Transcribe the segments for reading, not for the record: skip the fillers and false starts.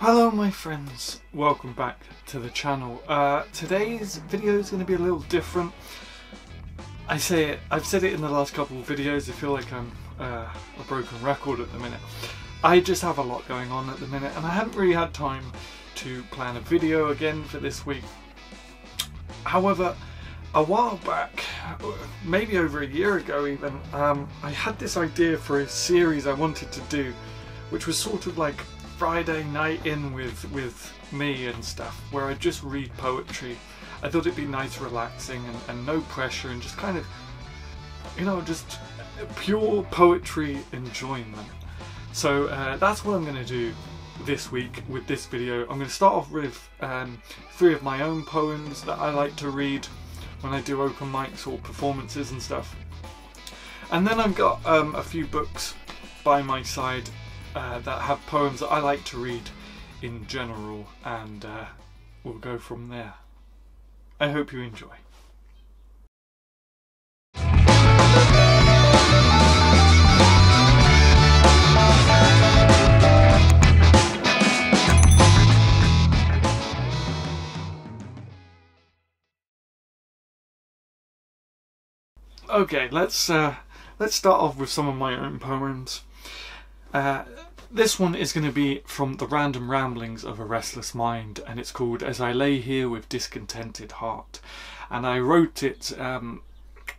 Hello my friends, welcome back to the channel. Today's video is going to be a little different. I've said it in the last couple of videos, I feel like I'm a broken record at the minute. I just have a lot going on at the minute and I haven't really had time to plan a video again for this week. However, a while back, maybe over a year ago even, I had this idea for a series I wanted to do, which was sort of like Friday night in with me and stuff, where I just read poetry. I thought it'd be nice, relaxing, and no pressure, and just kind of, you know, just pure poetry enjoyment. So that's what I'm going to do this week with this video. I'm going to start off with 3 of my own poems that I like to read when I do open mics or performances and stuff. And then I've got a few books by my side that have poems that I like to read in general, and we'll go from there. I hope you enjoy. Okay, let's start off with some of my own poems. This one is going to be from The Random Ramblings of a Restless Mind, and it's called As I Lay Here with Discontented Heart. And I wrote it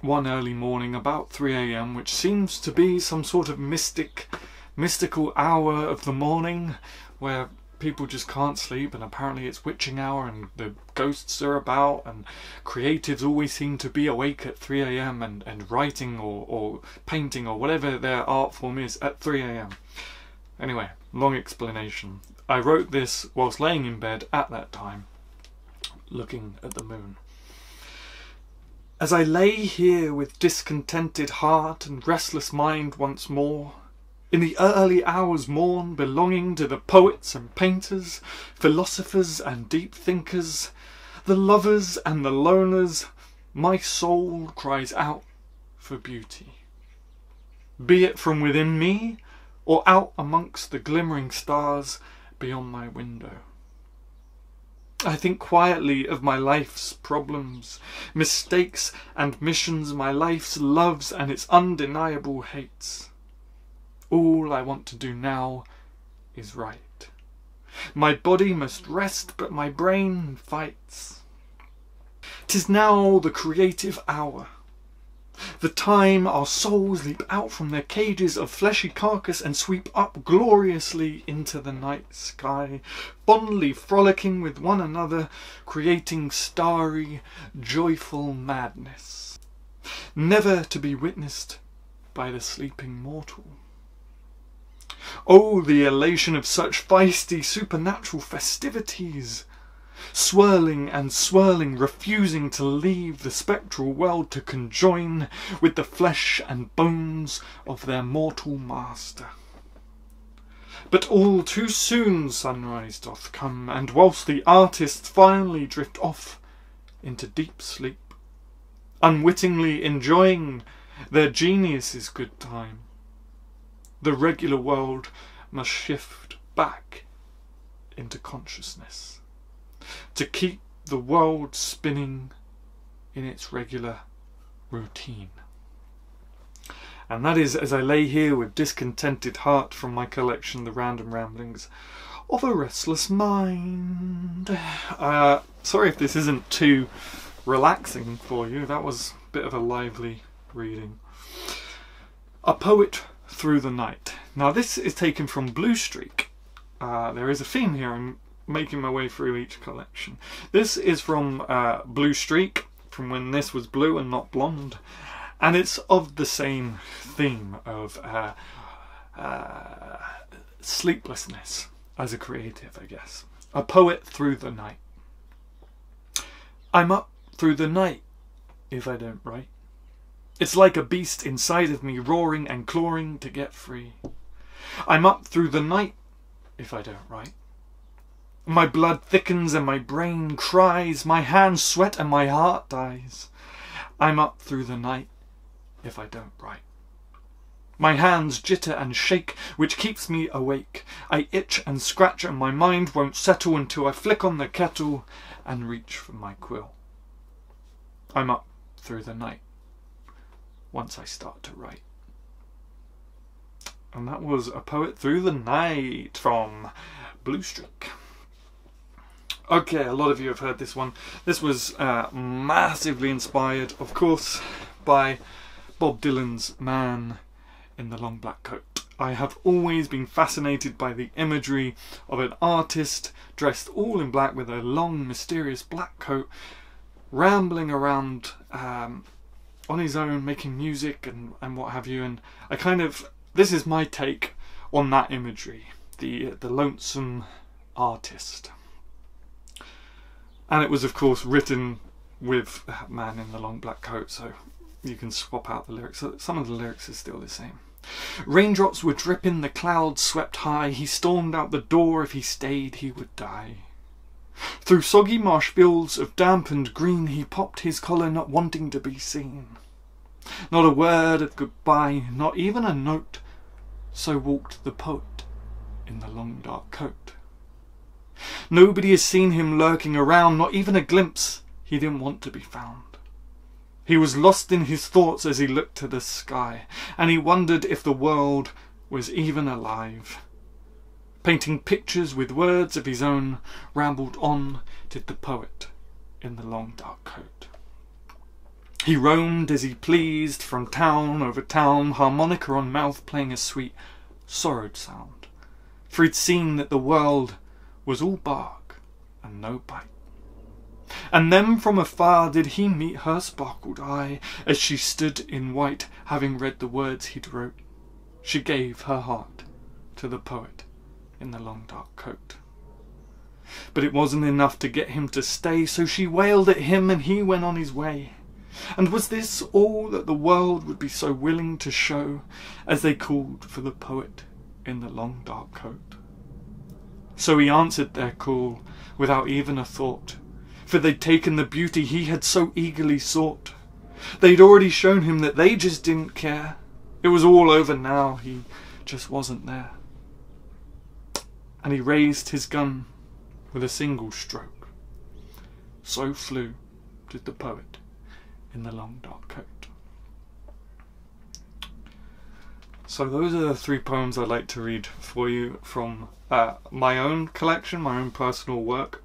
one early morning about 3 AM, which seems to be some sort of mystical hour of the morning where people just can't sleep, and apparently it's witching hour and the ghosts are about, and creatives always seem to be awake at 3 AM and writing or painting or whatever their art form is at 3 AM. Anyway, long explanation. I wrote this whilst laying in bed at that time, looking at the moon. As I lay here with discontented heart and restless mind once more, in the early hours morn belonging to the poets and painters, philosophers and deep thinkers, the lovers and the loners, my soul cries out for beauty. Be it from within me, or out amongst the glimmering stars beyond my window. I think quietly of my life's problems, mistakes and missions, my life's loves and its undeniable hates. All I want to do now is write. My body must rest, but my brain fights. 'Tis now the creative hour, the time our souls leap out from their cages of fleshy carcass and sweep up gloriously into the night sky, fondly frolicking with one another, creating starry, joyful madness, never to be witnessed by the sleeping mortal. Oh, the elation of such feisty supernatural festivities! Swirling and swirling, refusing to leave the spectral world to conjoin with the flesh and bones of their mortal master. But all too soon sunrise doth come, and whilst the artists finally drift off into deep sleep, unwittingly enjoying their genius's good time, the regular world must shift back into consciousness, to keep the world spinning in its regular routine. And that is As I Lay Here with Discontented Heart from my collection The Random Ramblings of a Restless Mind. Sorry if this isn't too relaxing for you, that was a bit of a lively reading. A Poet Through the Night. Now this is taken from Blue Streak. There is a theme here. I'm making my way through each collection. This is from Blue Streak, from when this was blue and not blonde, and it's of the same theme of sleeplessness as a creative, I guess. A Poet Through the Night. I'm up through the night if I don't write. It's like a beast inside of me roaring and clawing to get free. I'm up through the night if I don't write. My blood thickens and my brain cries, my hands sweat and my heart dies. I'm up through the night if I don't write. My hands jitter and shake, which keeps me awake. I itch and scratch and my mind won't settle until I flick on the kettle and reach for my quill. I'm up through the night once I start to write. And that was A Poet Through the Night from Blue Streak. Okay, a lot of you have heard this one. This was massively inspired, of course, by Bob Dylan's Man in the Long Black Coat. I have always been fascinated by the imagery of an artist dressed all in black with a long, mysterious black coat, rambling around on his own, making music and what have you. And this is my take on that imagery, the lonesome artist. And it was, of course, written with Man in the Long Black Coat, so you can swap out the lyrics. Some of the lyrics are still the same. Raindrops were dripping, the clouds swept high. He stormed out the door, if he stayed he would die. Through soggy marsh fields of damp and green, he popped his collar, not wanting to be seen. Not a word of goodbye, not even a note. So walked the poet in the long dark coat. Nobody has seen him lurking around, not even a glimpse. He didn't want to be found. He was lost in his thoughts as he looked to the sky, and he wondered if the world was even alive. Painting pictures with words of his own, rambled on, did the poet in the long dark coat. He roamed as he pleased from town over town, harmonica on mouth playing a sweet, sorrowed sound. For he'd seen that the world was all bark and no bite. And then from afar did he meet her sparkled eye, as she stood in white, having read the words he'd wrote. She gave her heart to the poet in the long dark coat. But it wasn't enough to get him to stay, so she wailed at him and he went on his way. And was this all that the world would be so willing to show, as they called for the poet in the long dark coat? So he answered their call without even a thought, for they'd taken the beauty he had so eagerly sought. They'd already shown him that they just didn't care. It was all over now, he just wasn't there. And he raised his gun with a single stroke. So flew did the poet in the long dark coat. So those are the 3 poems I'd like to read for you from my own collection, my own personal work.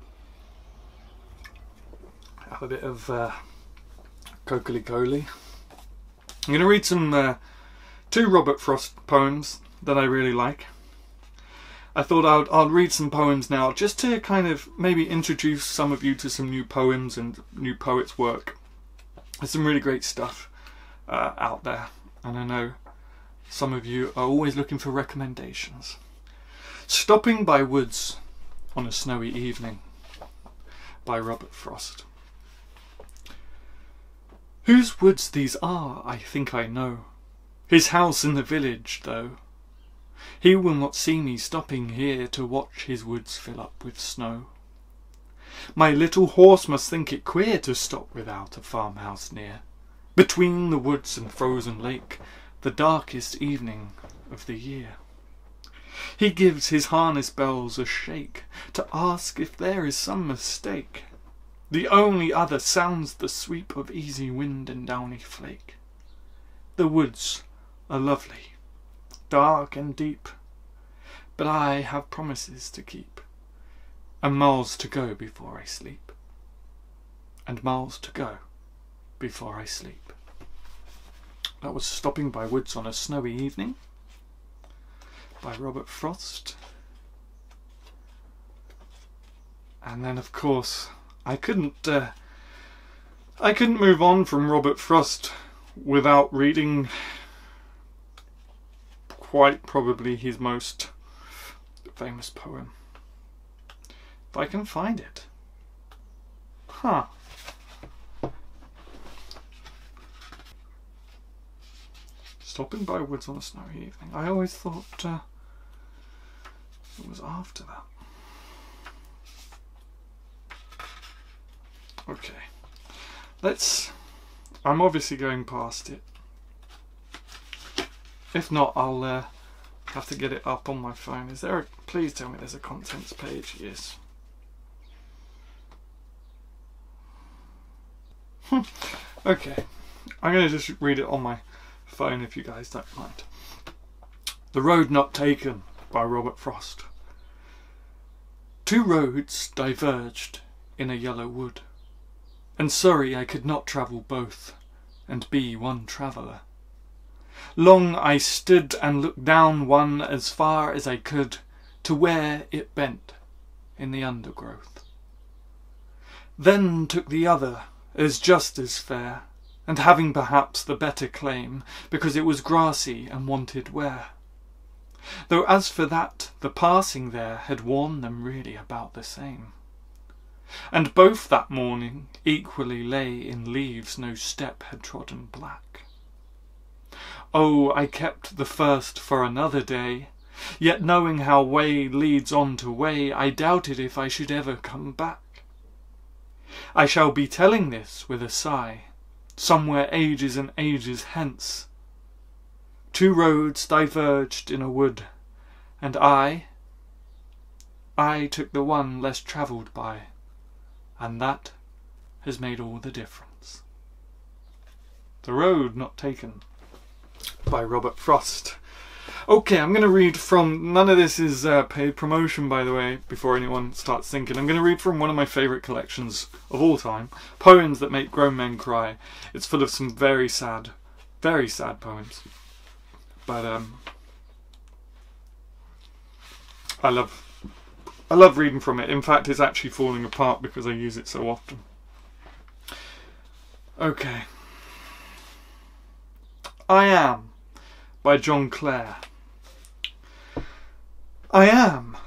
I have a bit of Coakley. I'm going to read some 2 Robert Frost poems that I really like. I thought I'll read some poems now just to kind of maybe introduce some of you to some new poems and new poets' work. There's some really great stuff out there, and I know some of you are always looking for recommendations. Stopping by Woods on a Snowy Evening by Robert Frost. Whose woods these are, I think I know. His house in the village, though. He will not see me stopping here to watch his woods fill up with snow. My little horse must think it queer to stop without a farmhouse near. Between the woods and frozen lake, the darkest evening of the year. He gives his harness bells a shake to ask if there is some mistake. The only other sounds the sweep of easy wind and downy flake. The woods are lovely, dark and deep, but I have promises to keep, and miles to go before I sleep, and miles to go before I sleep. That was Stopping by Woods on a Snowy Evening by Robert Frost. And then, of course, I couldn't move on from Robert Frost without reading quite probably his most famous poem. If I can find it. Stopping by Woods on a Snowy Evening. I always thought it was after that. Okay. I'm obviously going past it. If not, I'll have to get it up on my phone. Is there please tell me there's a contents page. Yes. Okay, I'm going to just read it on my phone if you guys don't mind. The Road Not Taken by Robert Frost. Two roads diverged in a yellow wood, and sorry I could not travel both, and be one traveller. Long I stood and looked down one as far as I could, to where it bent in the undergrowth. Then took the other, as just as fair, and having perhaps the better claim, because it was grassy and wanted wear. Though as for that, the passing there had worn them really about the same. And both that morning equally lay in leaves no step had trodden black. Oh, I kept the first for another day, yet knowing how way leads on to way, I doubted if I should ever come back. I shall be telling this with a sigh, somewhere ages and ages hence. Two roads diverged in a wood, and I took the one less travelled by, and that has made all the difference. The Road Not Taken by Robert Frost. Okay, I'm going to read from, none of this is paid promotion by the way, before anyone starts thinking. I'm going to read from one of my favourite collections of all time, Poems That Make Grown Men Cry. It's full of some very sad poems. But I love reading from it. In fact, it's actually falling apart because I use it so often. Okay. I Am by John Clare. I am,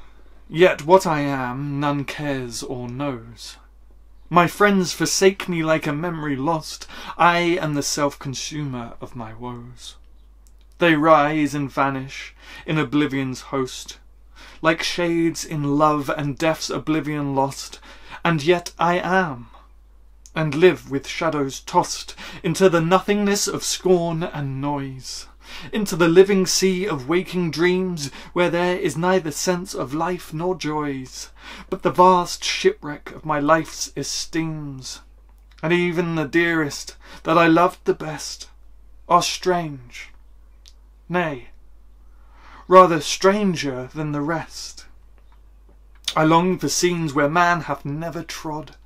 yet what I am none cares or knows. My friends forsake me like a memory lost. I am the self-consumer of my woes. They rise and vanish in oblivion's host, like shades in love and death's oblivion lost. And yet I am, and live with shadows tossed into the nothingness of scorn and noise, into the living sea of waking dreams, where there is neither sense of life nor joys, but the vast shipwreck of my life's esteems. And even the dearest that I loved the best are strange, nay, rather stranger than the rest. I long for scenes where man hath never trod,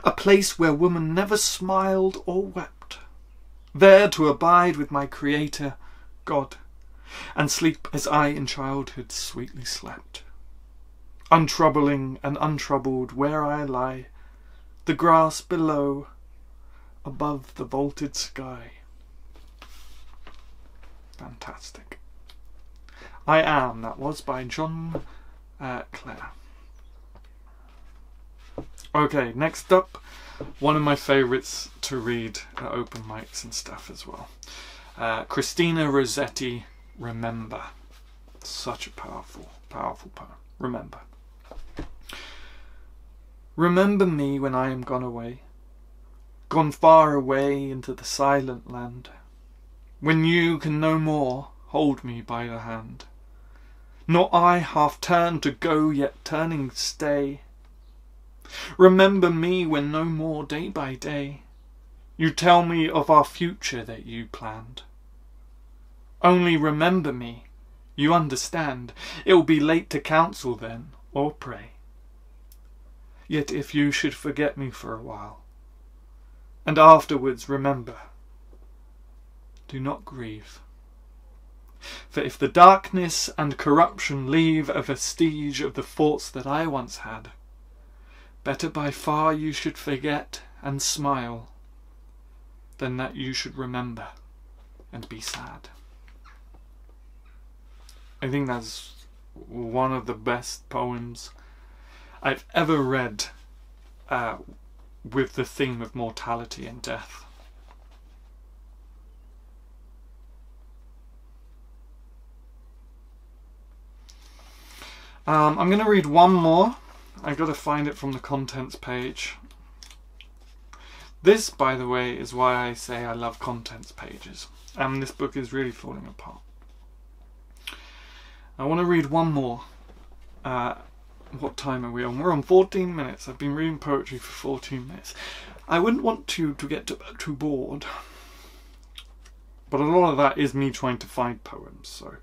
a place where woman never smiled or wept, there to abide with my Creator, God, and sleep as I in childhood sweetly slept. Untroubling and untroubled where I lie, the grass below, above the vaulted sky. Fantastic. I Am, that was by John Clare. Okay, next up, one of my favourites to read at open mics and stuff as well. Christina Rossetti, Remember. Such a powerful poem. Remember. Remember me when I am gone away, gone far away into the silent land, when you can no more hold me by the hand, nor I half turned to go, yet turning stay. Remember me when no more day by day you tell me of our future that you planned. Only remember me, you understand, it'll be late to counsel then, or pray. Yet if you should forget me for a while, and afterwards remember, do not grieve. For if the darkness and corruption leave a vestige of the thoughts that I once had, better by far you should forget and smile, than that you should remember and be sad. I think that's one of the best poems I've ever read with the theme of mortality and death. I'm going to read one more. I've got to find it from the contents page. This, by the way, is why I say I love contents pages. And this book is really falling apart. I want to read one more. What time are we on? We're on 14 minutes. I've been reading poetry for 14 minutes. I wouldn't want you to get too bored. But a lot of that is me trying to find poems, so...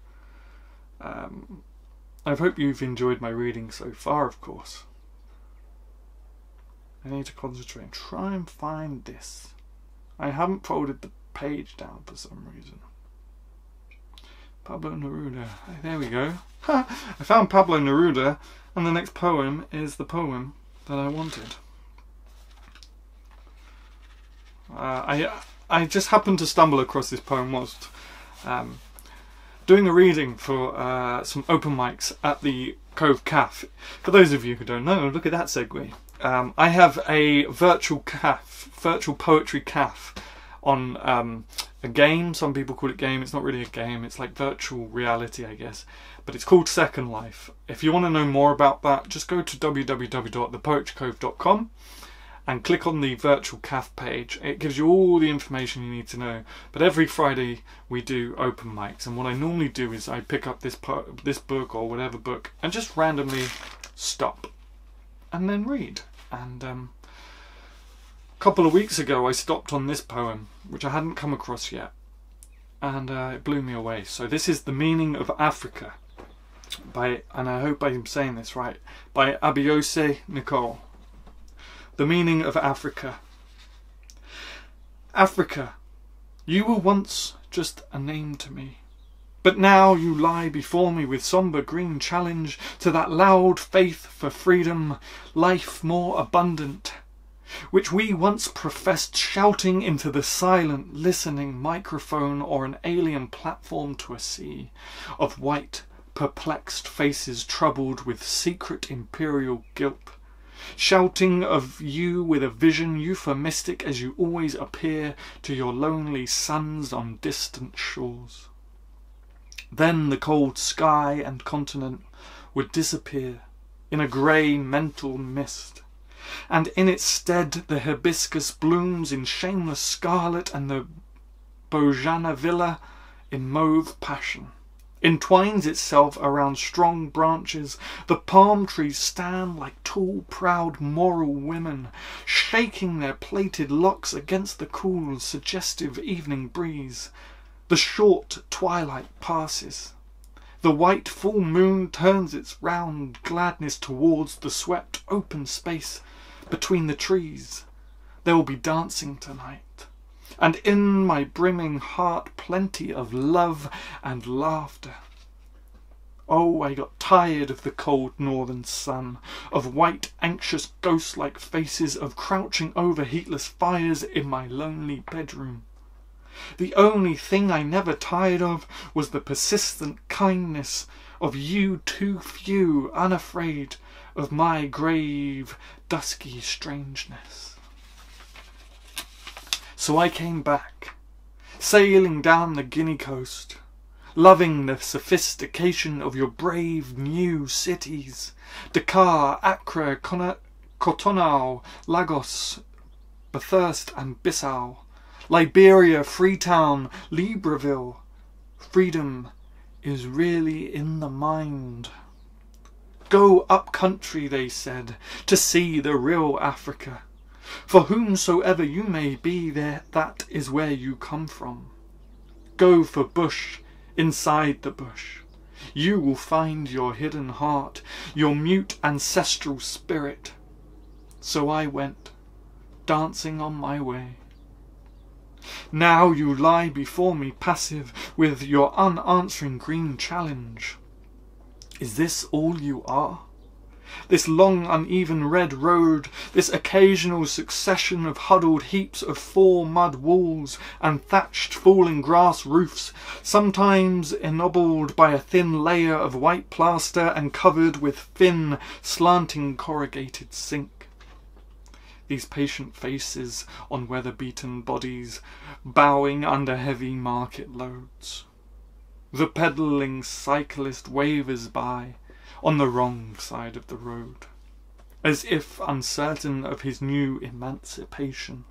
I hope you've enjoyed my reading so far, of course. I need to concentrate and try and find this. I haven't folded the page down for some reason. Pablo Neruda. There we go. I found Pablo Neruda, and the next poem is the poem that I wanted. I just happened to stumble across this poem whilst doing a reading for some open mics at the Cove Cafe. For those of you who don't know, look at that segue. I have a virtual poetry cafe on a game. Some people call it game. It's not really a game. It's like virtual reality, I guess. But it's called Second Life. If you want to know more about that, just go to www.thepoetrycove.com and click on the virtual cafe page. It gives you all the information you need to know. But every Friday we do open mics, and what I normally do is I pick up this book or whatever book and just randomly stop and then read. And a couple of weeks ago I stopped on this poem, which I hadn't come across yet, and it blew me away. So this is The Meaning of Africa by, and I hope I'm saying this right, by Abiose Nicole. The Meaning of Africa. Africa, you were once just a name to me, but now you lie before me with sombre green challenge to that loud faith for freedom, life more abundant, which we once professed, shouting into the silent, listening microphone or an alien platform to a sea of white, perplexed faces troubled with secret imperial guilt, shouting of you with a vision euphemistic as you always appear to your lonely sons on distant shores. Then the cold sky and continent would disappear in a grey mental mist, and in its stead the hibiscus blooms in shameless scarlet and the bougainvillea in mauve passion entwines itself around strong branches. The palm trees stand like tall, proud, moral women, shaking their plaited locks against the cool, suggestive evening breeze. The short twilight passes. The white full moon turns its round gladness towards the swept open space between the trees. There will be dancing tonight, and in my brimming heart plenty of love and laughter. Oh, I got tired of the cold northern sun, of white, anxious, ghost-like faces, of crouching over heatless fires in my lonely bedroom. The only thing I never tired of was the persistent kindness of you too few, unafraid of my grave, dusky strangeness. So I came back, sailing down the Guinea coast, loving the sophistication of your brave new cities, Dakar, Accra, Cotonou, Lagos, Bathurst and Bissau, Liberia, Freetown, Libreville. Freedom is really in the mind. Go up country, they said, to see the real Africa. For whomsoever you may be, that is where you come from. Go for bush, inside the bush. You will find your hidden heart, your mute ancestral spirit. So I went, dancing on my way. Now you lie before me passive with your unanswering green challenge. Is this all you are? This long uneven red road, this occasional succession of huddled heaps of 4 mud walls and thatched falling grass roofs, sometimes ennobled by a thin layer of white plaster and covered with thin, slanting corrugated zinc. These patient faces on weather-beaten bodies, bowing under heavy market loads. The pedalling cyclist wavers by on the wrong side of the road, as if uncertain of his new emancipation.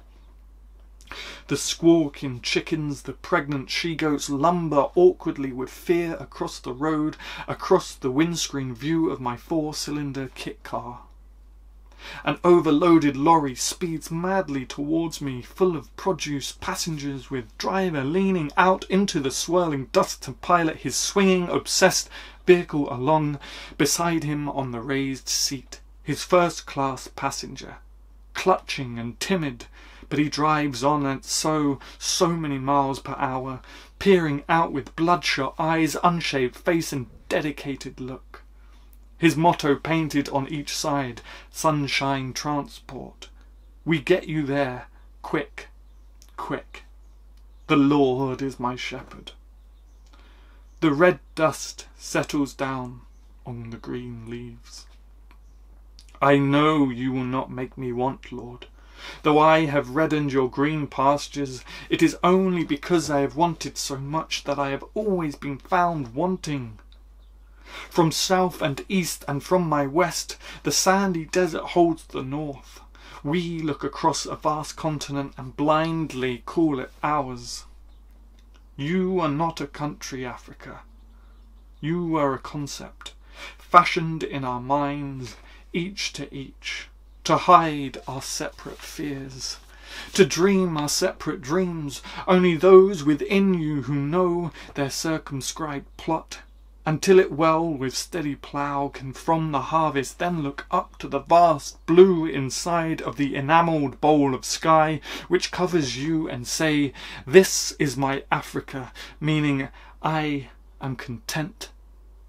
The squawking chickens, the pregnant she-goats lumber awkwardly with fear across the road, across the windscreen view of my 4-cylinder kit car. An overloaded lorry speeds madly towards me, full of produce, passengers, with driver leaning out into the swirling dust to pilot his swinging, obsessed vehicle along. Beside him on the raised seat, his first-class passenger, clutching and timid, but he drives on at so many miles per hour, peering out with bloodshot eyes, unshaved face and dedicated look. His motto painted on each side, Sunshine Transport. We get you there, quick, quick. The Lord is my shepherd. The red dust settles down on the green leaves. I know you will not make me want, Lord. Though I have reddened your green pastures, it is only because I have wanted so much that I have always been found wanting. From south and east and from my west, the sandy desert holds the north. We look across a vast continent and blindly call it ours. You are not a country, Africa. You are a concept, fashioned in our minds, each to each, to hide our separate fears, to dream our separate dreams, only those within you who know their circumscribed plot, until it well with steady plough can from the harvest then look up to the vast blue inside of the enamelled bowl of sky which covers you and say, this is my Africa, meaning I am content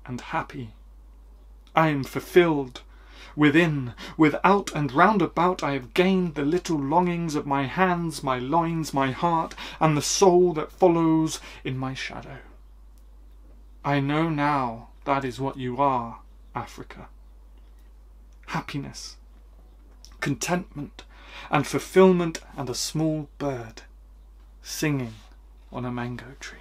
and happy. I am fulfilled. Within, without and round about I have gained the little longings of my hands, my loins, my heart, and the soul that follows in my shadow. I know now that is what you are, Africa. Happiness, contentment, and fulfillment, and a small bird singing on a mango tree.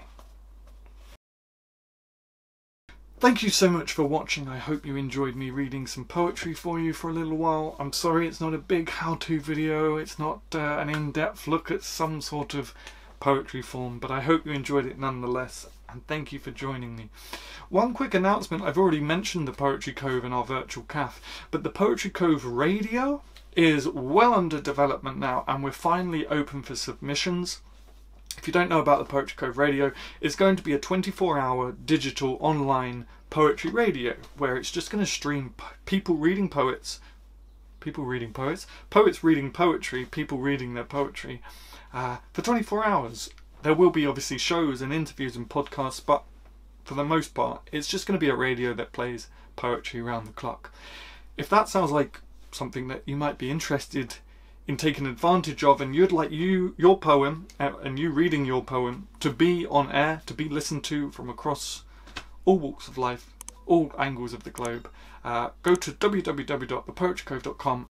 Thank you so much for watching. I hope you enjoyed me reading some poetry for you for a little while. I'm sorry it's not a big how-to video, it's not an in-depth look at some sort of poetry form, but I hope you enjoyed it nonetheless, and thank you for joining me. One quick announcement: I've already mentioned the Poetry Cove in our virtual cafe, but the Poetry Cove radio is well under development now, and we're finally open for submissions. If you don't know about the Poetry Cove radio, it's going to be a 24-hour digital online poetry radio where it's just going to stream people reading poets, poets reading poetry, people reading their poetry for 24 hours. There will be obviously shows and interviews and podcasts, but for the most part it's just going to be a radio that plays poetry around the clock. If that sounds like something that you might be interested in taking advantage of, and you'd like your poem and you reading your poem to be on air, to be listened to from across all walks of life, all angles of the globe, go to www.thepoetrycove.com